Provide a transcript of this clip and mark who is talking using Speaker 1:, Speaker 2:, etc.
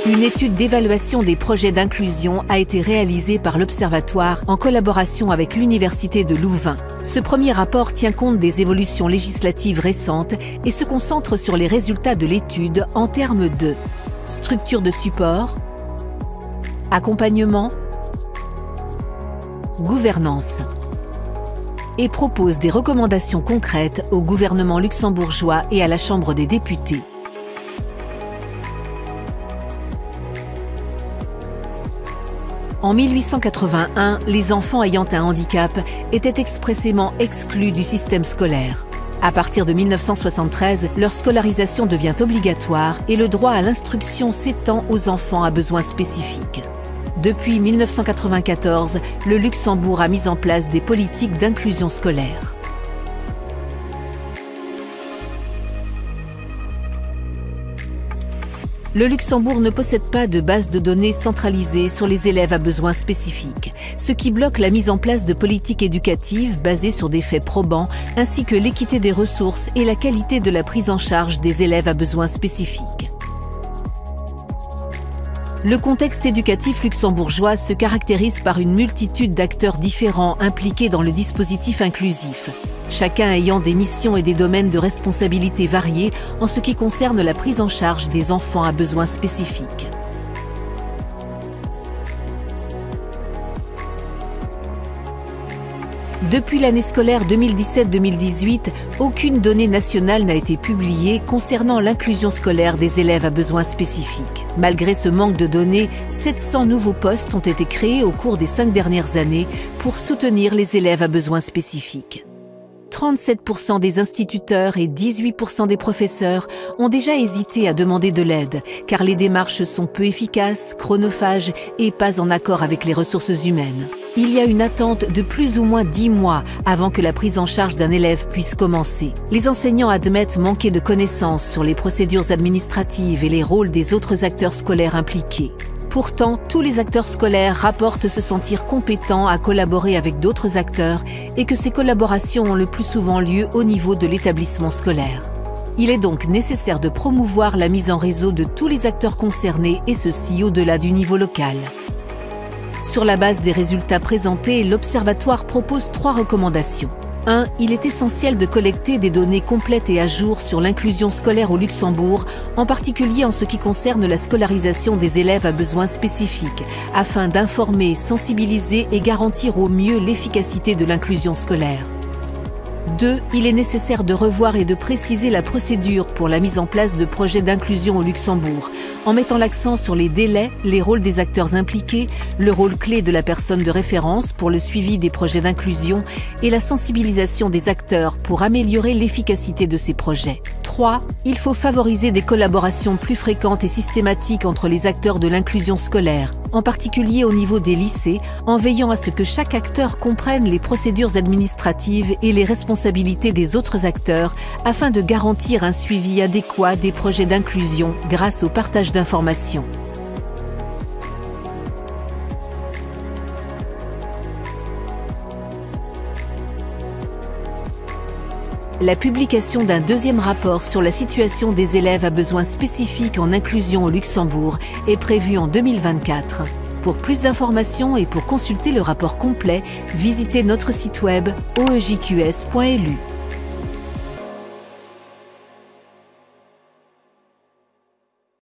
Speaker 1: Une étude d'évaluation des projets d'inclusion a été réalisée par l'Observatoire en collaboration avec l'Université de Louvain. Ce premier rapport tient compte des évolutions législatives récentes et se concentre sur les résultats de l'étude en termes de structure de support, accompagnement, gouvernance et propose des recommandations concrètes au gouvernement luxembourgeois et à la Chambre des députés. En 1881, les enfants ayant un handicap étaient expressément exclus du système scolaire. À partir de 1973, leur scolarisation devient obligatoire et le droit à l'instruction s'étend aux enfants à besoins spécifiques. Depuis 1994, le Luxembourg a mis en place des politiques d'inclusion scolaire. Le Luxembourg ne possède pas de base de données centralisée sur les élèves à besoins spécifiques, ce qui bloque la mise en place de politiques éducatives basées sur des faits probants, ainsi que l'équité des ressources et la qualité de la prise en charge des élèves à besoins spécifiques. Le contexte éducatif luxembourgeois se caractérise par une multitude d'acteurs différents impliqués dans le dispositif inclusif, chacun ayant des missions et des domaines de responsabilité variés en ce qui concerne la prise en charge des enfants à besoins spécifiques. Depuis l'année scolaire 2017-2018, aucune donnée nationale n'a été publiée concernant l'inclusion scolaire des élèves à besoins spécifiques. Malgré ce manque de données, 700 nouveaux postes ont été créés au cours des 5 dernières années pour soutenir les élèves à besoins spécifiques. 37% des instituteurs et 18% des professeurs ont déjà hésité à demander de l'aide, car les démarches sont peu efficaces, chronophages et pas en accord avec les ressources humaines. Il y a une attente de plus ou moins 10 mois avant que la prise en charge d'un élève puisse commencer. Les enseignants admettent manquer de connaissances sur les procédures administratives et les rôles des autres acteurs scolaires impliqués. Pourtant, tous les acteurs scolaires rapportent se sentir compétents à collaborer avec d'autres acteurs et que ces collaborations ont le plus souvent lieu au niveau de l'établissement scolaire. Il est donc nécessaire de promouvoir la mise en réseau de tous les acteurs concernés et ceci au-delà du niveau local. Sur la base des résultats présentés, l'Observatoire propose 3 recommandations. 1. Il est essentiel de collecter des données complètes et à jour sur l'inclusion scolaire au Luxembourg, en particulier en ce qui concerne la scolarisation des élèves à besoins spécifiques, afin d'informer, sensibiliser et garantir au mieux l'efficacité de l'inclusion scolaire. 2. Il est nécessaire de revoir et de préciser la procédure pour la mise en place de projets d'inclusion au Luxembourg, en mettant l'accent sur les délais, les rôles des acteurs impliqués, le rôle clé de la personne de référence pour le suivi des projets d'inclusion et la sensibilisation des acteurs pour améliorer l'efficacité de ces projets. 3. Il faut favoriser des collaborations plus fréquentes et systématiques entre les acteurs de l'inclusion scolaire, en particulier au niveau des lycées, en veillant à ce que chaque acteur comprenne les procédures administratives et les responsabilités des autres acteurs afin de garantir un suivi adéquat des projets d'inclusion grâce au partage d'informations. La publication d'un deuxième rapport sur la situation des élèves à besoins spécifiques en inclusion au Luxembourg est prévue en 2024. Pour plus d'informations et pour consulter le rapport complet, visitez notre site web oejqs.lu.